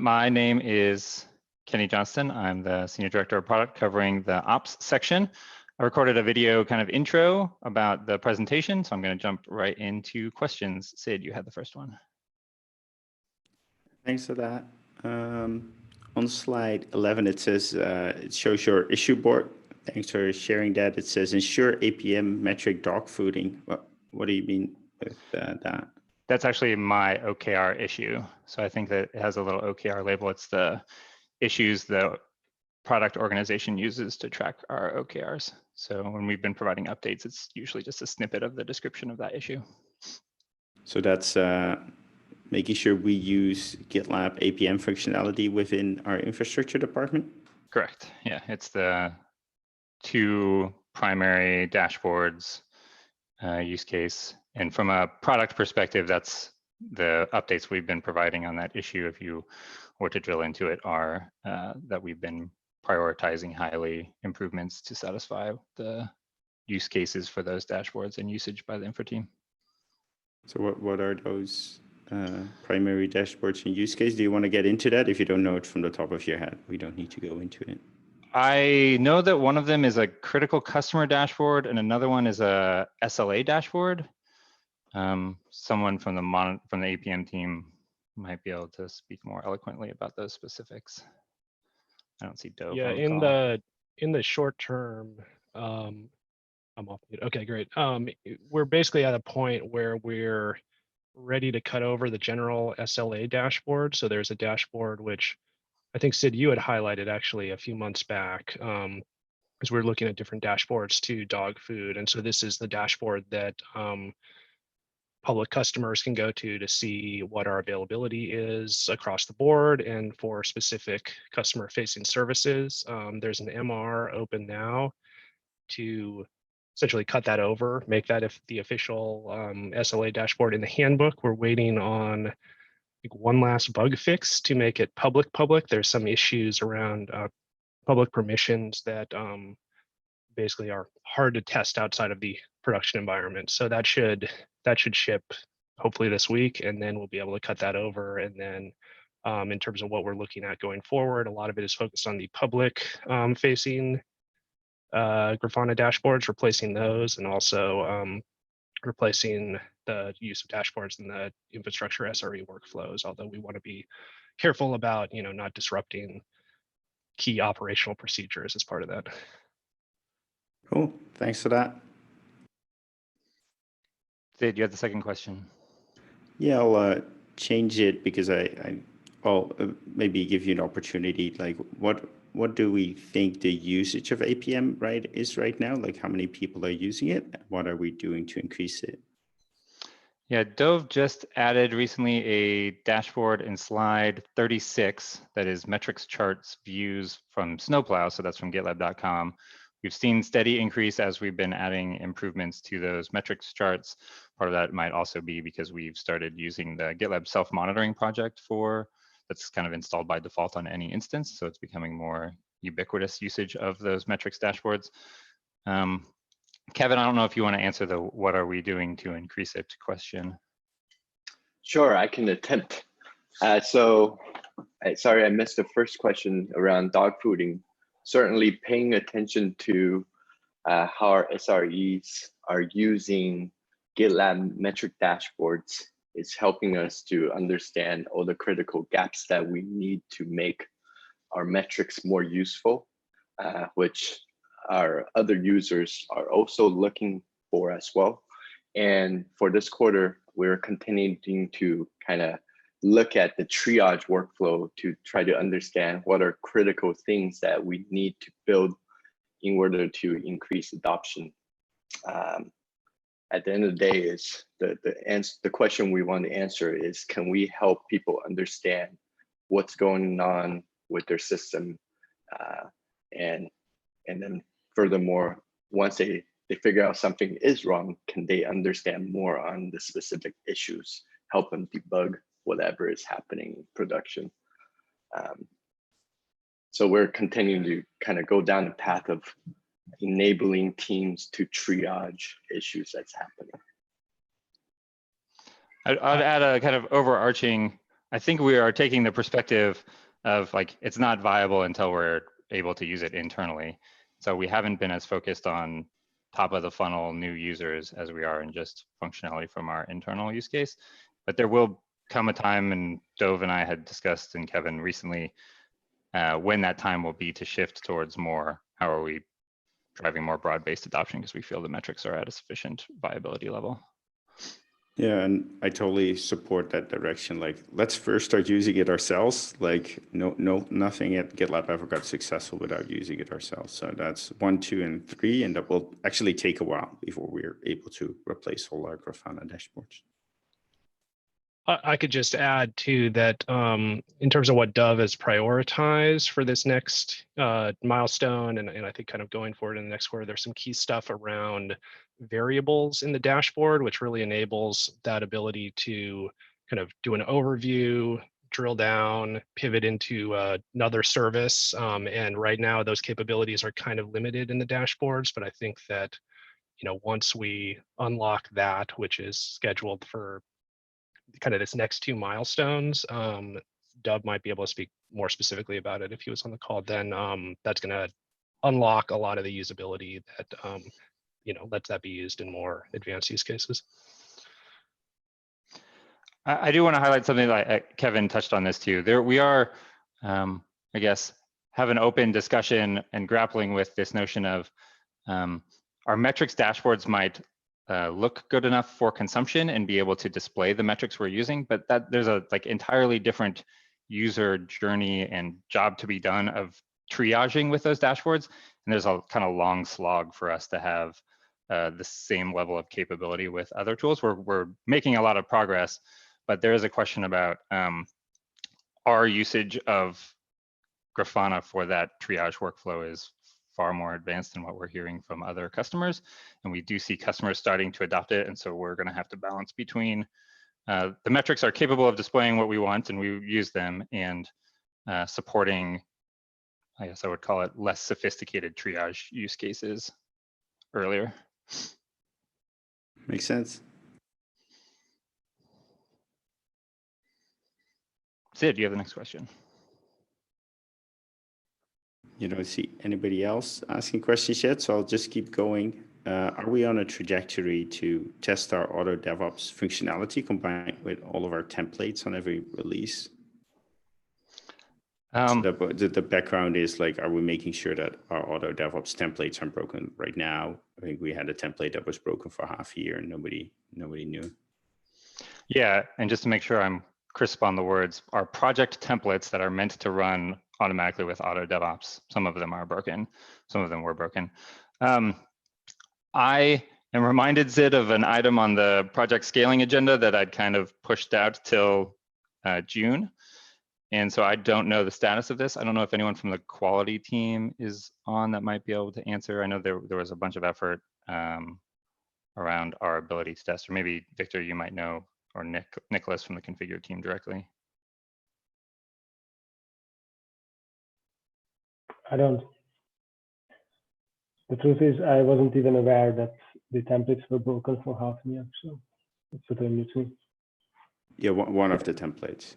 My name is Kenny Johnston. I'm the Senior Director of Product covering the Ops section. I recorded a video kind of intro about the presentation, so I'm going to jump right into questions. Sid, you had the first one. Thanks for that. On slide 11, it says it shows your issue board. Thanks for sharing that. It says ensure APM metric dog fooding. What do you mean with that? That's actually my OKR issue. So I think that it has a little OKR label. It's the issues the product organization uses to track our OKRs. So when we've been providing updates, it's usually just a snippet of the description of that issue. So that's making sure we use GitLab APM functionality within our infrastructure department? Correct. Yeah, it's the two primary dashboards use case. And from a product perspective, that's the updates we've been providing on that issue. If you were to drill into it, are that we've been prioritizing highly improvements to satisfy the use cases for those dashboards and usage by the infra team. So what are those primary dashboards and use case? Do you want to get into that? If you don't know it from the top of your head, we don't need to go into it. I know that one of them is a critical customer dashboard and another one is a SLA dashboard. Someone from the APM team might be able to speak more eloquently about those specifics. I don't see Dove. Yeah, in the short term, I'm off mute. Okay, great. We're basically at a point where we're ready to cut over the general SLA dashboard. So there's a dashboard which I think Sid, you had highlighted actually a few months back, because we're looking at different dashboards to dog food. And so this is the dashboard that public customers can go to see what our availability is across the board and for specific customer facing services. There's an MR open now to essentially cut that over, make that the official SLA dashboard in the handbook. We're waiting on one last bug fix to make it public. There's some issues around public permissions that basically are hard to test outside of the production environment. So that should ship hopefully this week, and then we'll be able to cut that over. And then in terms of what we're looking at going forward, a lot of it is focused on the public facing Grafana dashboards, replacing those, and also replacing the use of dashboards in the infrastructure SRE workflows, although we want to be careful about not disrupting key operational procedures as part of that. Cool, thanks for that. Sid, you had the second question. Yeah, I'll change it because I'll maybe give you an opportunity. Like what do we think the usage of APM is right now? Like how many people are using it? What are we doing to increase it? Yeah, Dove just added recently a dashboard in slide 36 that is metrics, charts, views from Snowplow. So that's from GitLab.com. We've seen steady increase as we've been adding improvements to those metrics charts. Part of that might also be because we've started using the GitLab self-monitoring project that's kind of installed by default on any instance. So it's becoming more ubiquitous usage of those metrics dashboards. Kevin, I don't know if you want to answer the what are we doing to increase it question. Sure, I can attempt. Sorry, I missed the first question around dog fooding. Certainly paying attention to how our SREs are using GitLab metric dashboards is helping us to understand all the critical gaps that we need to make our metrics more useful, which our other users are also looking for as well. And for this quarter, we're continuing to kind of look at the triage workflow to try to understand what are critical things that we need to build in order to increase adoption. At the end of the day, is the question we want to answer is, can we help people understand what's going on with their system? And then furthermore, once they figure out something is wrong, can they understand more on the specific issues, help them debug whatever is happening in production. So we're continuing to kind of go down the path of enabling teams to triage issues that's happening. I'd add a kind of overarching I think we are taking the perspective of like, it's not viable until we're able to use it internally. So we haven't been as focused on top of the funnel new users as we are in just functionality from our internal use case. But there will come a time, and Dove and I had discussed, and Kevin recently, when that time will be to shift towards more, how are we driving more broad-based adoption, because we feel the metrics are at a sufficient viability level. Yeah, and I totally support that direction. Like, let's first start using it ourselves. Like, nothing at GitLab ever got successful without using it ourselves. So that's 1, 2, and 3, and that will actually take a while before we're able to replace all our Grafana dashboards. I could just add too that in terms of what Dove has prioritized for this next milestone, and I think kind of going forward in the next quarter, there's some key stuff around variables in the dashboard, which really enables that ability to kind of do an overview, drill down, pivot into another service. And right now those capabilities are kind of limited in the dashboards, but I think that, you know, once we unlock that, which is scheduled for kind of this next 2 milestones, Dove might be able to speak more specifically about it if he was on the call. Then that's going to unlock a lot of the usability that you know, lets that be used in more advanced use cases. I do want to highlight something like Kevin touched on this too. There we are, I guess, have an open discussion and grappling with this notion of our metrics dashboards might look good enough for consumption and be able to display the metrics we're using, but that there's a like entirely different user journey and job to be done of triaging with those dashboards. And there's a kind of long slog for us to have the same level of capability with other tools. We're making a lot of progress, but there is a question about our usage of Grafana for that triage workflow is far more advanced than what we're hearing from other customers. And we do see customers starting to adopt it. And so we're going to have to balance between the metrics are capable of displaying what we want and we use them, and supporting, I guess I would call it, less sophisticated triage use cases earlier. Makes sense. Sid, do you have the next question? You don't see anybody else asking questions yet, so I'll just keep going. Are we on a trajectory to test our auto DevOps functionality combined with all of our templates on every release? So the background is like, are we making sure that our auto DevOps templates aren't broken right now? I think we had a template that was broken for half a year and nobody knew. Yeah, and just to make sure I'm crisp on the words, our project templates that are meant to run automatically with auto DevOps, some of them are broken, some of them were broken. I am reminded, Sid, of an item on the project scaling agenda that I'd kind of pushed out till June. And so I don't know the status of this. I don't know if anyone from the quality team is on that might be able to answer. I know there was a bunch of effort around our ability to test, or maybe Victor, you might know, or Nicholas from the configure team directly. I don't. The truth is, I wasn't even aware that the templates were broken for half a year, so it's totally new to me. Yeah, one of the templates.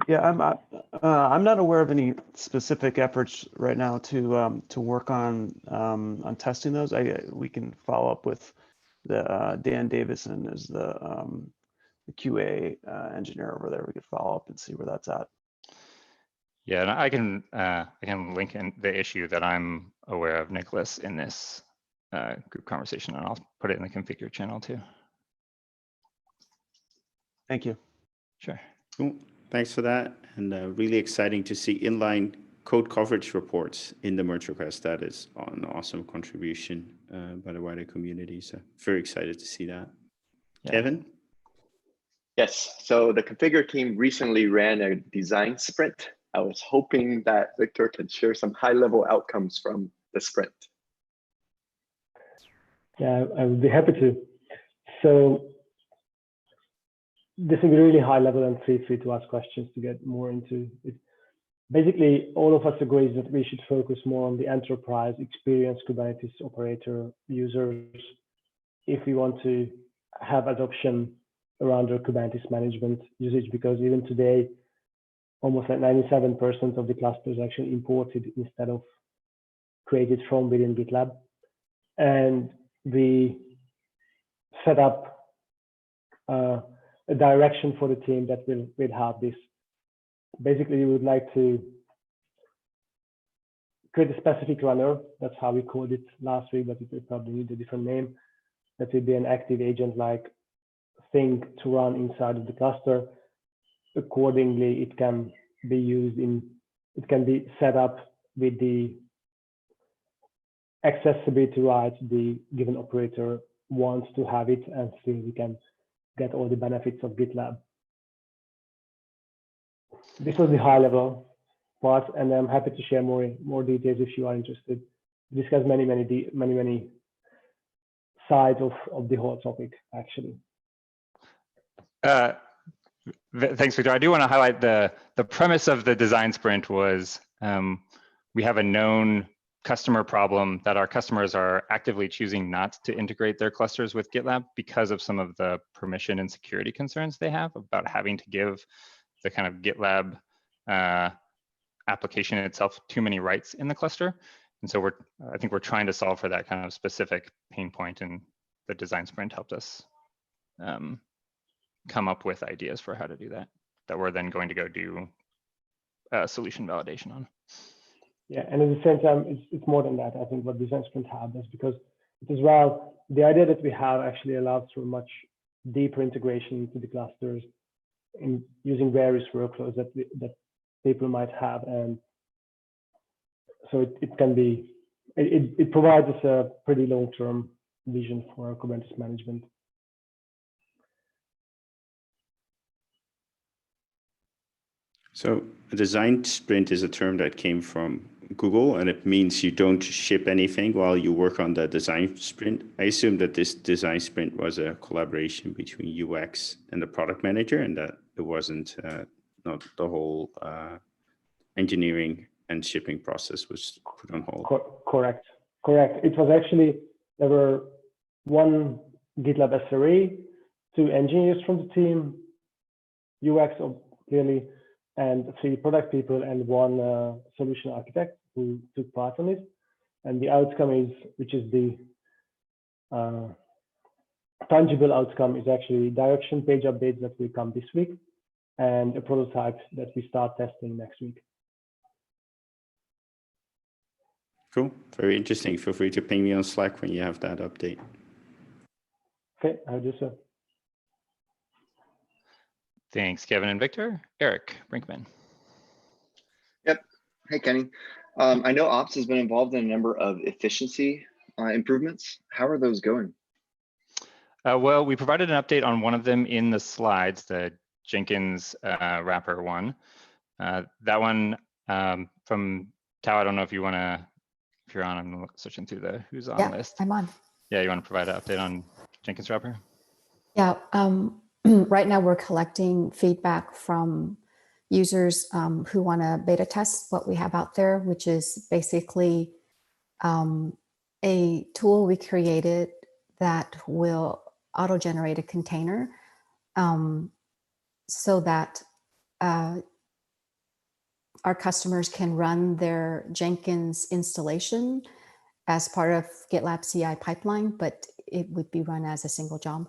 Yeah, I'm not aware of any specific efforts right now to work on testing those. We can follow up with the Dan Davison is the QA engineer over there. We could follow up and see where that's at. Yeah, and I can link in the issue that I'm aware of, Nicholas, in this group conversation, and I'll put it in the configure channel too. Thank you. Sure. Cool. Thanks for that. And really exciting to see inline code coverage reports in the merge request. That is an awesome contribution by the wider community. So very excited to see that. Yeah. Kevin? Yes, so the configure team recently ran a design sprint. I was hoping that Victor can share some high-level outcomes from the sprint. Yeah, I would be happy to. So this will be really high level and feel free to ask questions to get more into it. Basically, all of us agree that we should focus more on the enterprise experience Kubernetes operator users if we want to have adoption around their Kubernetes management usage, because even today, almost like 97% of the cluster is actually imported instead of created from within GitLab. And we set up a direction for the team that will have this. Basically, we would like to create a specific runner. That's how we called it last week, but it will probably need a different name. That will be an active agent-like thing to run inside of the cluster. Accordingly, it can be used it can be set up with the accessibility rights the given operator wants to have it, and still we can get all the benefits of GitLab. This was the high level part, and I'm happy to share more details if you are interested. We discuss many sides of the whole topic, actually. Thanks, Victor. I do want to highlight the premise of the design sprint was we have a known customer problem that our customers are actively choosing not to integrate their clusters with GitLab because of some of the permission and security concerns they have about having to give the kind of GitLab application itself too many rights in the cluster. And so I think we're trying to solve for that kind of specific pain point, and the design sprint helped us come up with ideas for how to do that we're then going to go do solution validation on. Yeah, and at the same time, it's more than that. I think what design sprint had is because it as well, the idea that we have actually allows for much deeper integration into the clusters in using various workflows that people might have, and so it can be it provides us a pretty long-term vision for Kubernetes management. So a design sprint is a term that came from Google, and it means you don't ship anything while you work on the design sprint. I assume that this design sprint was a collaboration between UX and the product manager, and that it wasn't not the whole engineering and shipping process was put on hold. Correct. It was actually, there were one GitLab SRE, 2 engineers from the team, UX clearly, and 3 product people, and 1 solution architect who took part on it. And the outcome is, which is the tangible outcome, is actually direction page updates that will come this week, and a prototype that we start testing next week. Cool, very interesting. Feel free to ping me on Slack when you have that update. Okay, I'll do so. Thanks, Kevin and Victor. Eric Brinkman. Yep. Hey, Kenny. I know Ops has been involved in a number of efficiency improvements. How are those going? Well, we provided an update on one of them in the slides, the Jenkins wrapper one. That one from Tao, I don't know if you want to, if you're on, I'm searching through the who's on list. I'm on. Yeah, you want to provide an update on Jenkins wrapper? Yeah, right now we're collecting feedback from users who want to beta test what we have out there, which is basically a tool we created that will auto-generate a container so that our customers can run their Jenkins installation as part of GitLab CI pipeline, but it would be run as a single job.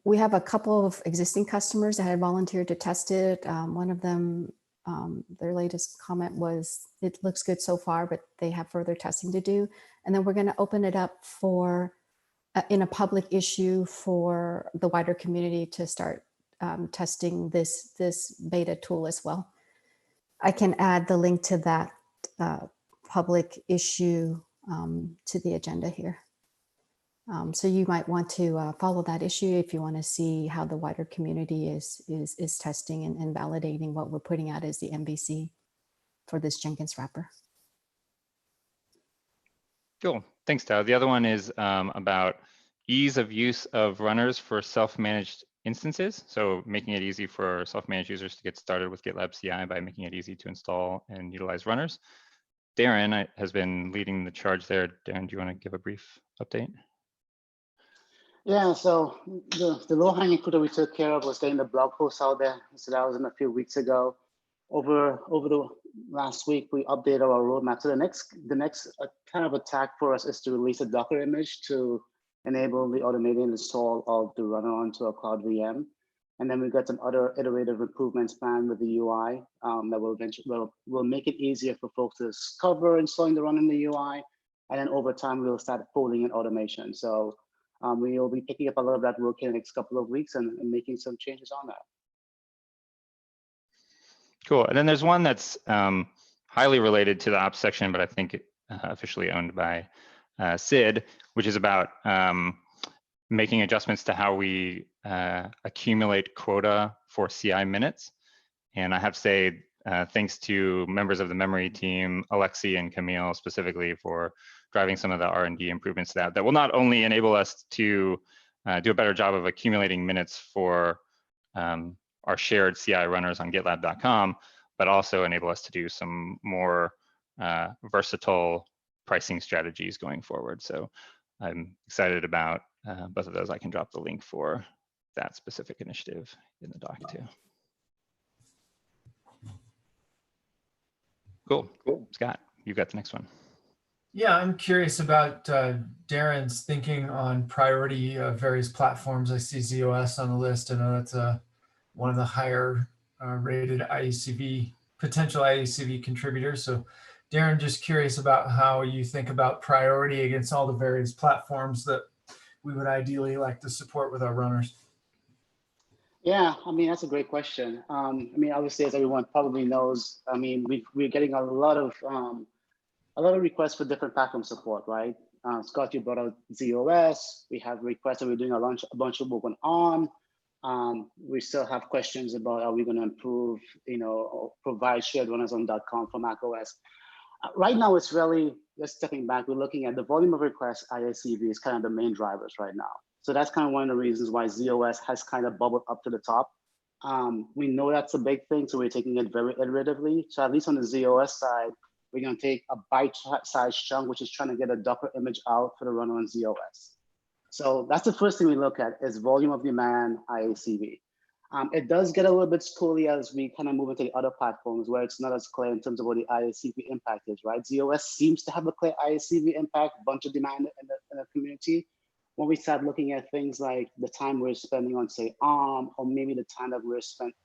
We have a couple of existing customers that had volunteered to test it. One of them, their latest comment was, it looks good so far, but they have further testing to do. And then we're going to open it up for, in a public issue for the wider community to start testing this beta tool as well. I can add the link to that public issue to the agenda here. So you might want to follow that issue if you want to see how the wider community is testing and validating what we're putting out as the MVC for this Jenkins wrapper. Cool, thanks, Tao. The other one is about ease of use of runners for self-managed instances. So making it easy for self-managed users to get started with GitLab CI by making it easy to install and utilize runners. Darren has been leading the charge there. Darren, do you want to give a brief update? Yeah, so the low hanging fruit that we took care of was getting the blog post out there. So that was in a few weeks ago. Over the last week, we updated our roadmap. So the next kind of attack for us is to release a Docker image to enable the automated install of the runner onto a cloud VM. And then we've got some other iterative improvements planned with the UI that will eventually will make it easier for folks to discover installing the run in the UI. And then over time, we'll start folding in automation. So we will be picking up a lot of that work in the next couple of weeks and making some changes on that. Cool. And then there's one that's highly related to the ops section, but I think officially owned by Sid, which is about making adjustments to how we accumulate quota for CI minutes. And I have to say, thanks to members of the memory team, Alexi and Camille specifically, for driving some of the R&D improvements to that will not only enable us to do a better job of accumulating minutes for our shared CI runners on GitLab.com, but also enable us to do some more versatile pricing strategies going forward. So I'm excited about both of those. I can drop the link for that specific initiative in the doc too. Cool. Scott, you've got the next one. Yeah, I'm curious about Darren's thinking on priority of various platforms. I see ZOS on the list. I know that's one of the higher rated IACV, potential IACV contributors. So Darren, just curious about how you think about priority against all the various platforms that we would ideally like to support with our runners. Yeah, I mean, that's a great question. I mean, obviously, as everyone probably knows, I mean, we're getting a lot of requests for different platform support, right? Scott, you brought out ZOS. We have requests that we're doing a bunch of work on ARM. We still have questions about are we going to improve, or provide shared runners on .com for macOS. Right now, it's really, just stepping back, we're looking at the volume of requests. IACV is kind of the main drivers right now. So that's kind of one of the reasons why ZOS has kind of bubbled up to the top. We know that's a big thing, so we're taking it very iteratively. So at least on the ZOS side, we're going to take a bite-sized chunk, which is trying to get a Docker image out for the runner on ZOS. So that's the first thing we look at is volume of demand, IACV. It does get a little bit squirrely as we kind of move into the other platforms where it's not as clear in terms of what the IACV impact is, right? ZOS seems to have a clear IACV impact, bunch of demand in the community. When we start looking at things like the time we're spending on, say, ARM, or maybe the time that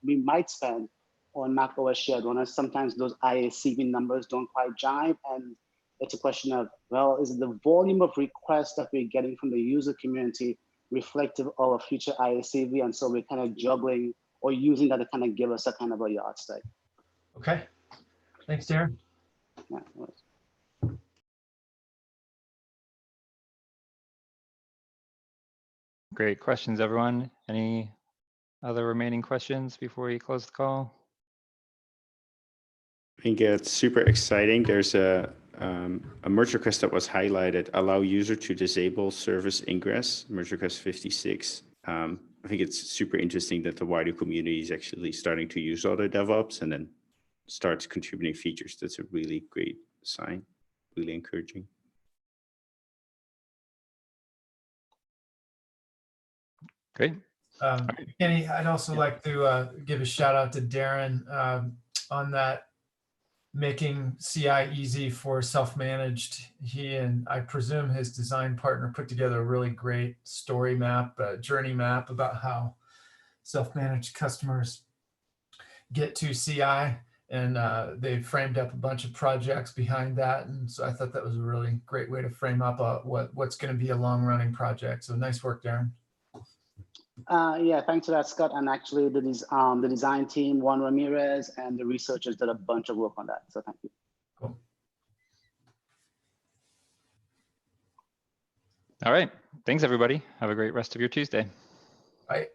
we might spend on macOS shared runners, sometimes those IACV numbers don't quite jive. And it's a question of, well, is the volume of requests that we're getting from the user community reflective of a future IACV? And so we're kind of juggling or using that to kind of give us a kind of a yardstick. Okay, thanks, Darren. Yeah, Great questions, everyone. Any other remaining questions before we close the call? I think it's super exciting. There's a merge request that was highlighted, allow user to disable service ingress, merge request 56. I think it's super interesting that the wider community is actually starting to use other DevOps and then starts contributing features. That's a really great sign, really encouraging. Great. Kenny, I'd also like to give a shout out to Darren on that making CI easy for self-managed. He and I presume his design partner put together a really great story map, journey map about how self-managed customers get to CI, and they framed up a bunch of projects behind that. And so I thought that was a really great way to frame up what's going to be a long-running project. So nice work, Darren. Yeah, thanks for that, Scott. And actually, the design team, Juan Ramirez, and the researchers did a bunch of work on that. So thank you. Cool. All right. Thanks, everybody. Have a great rest of your Tuesday. Bye.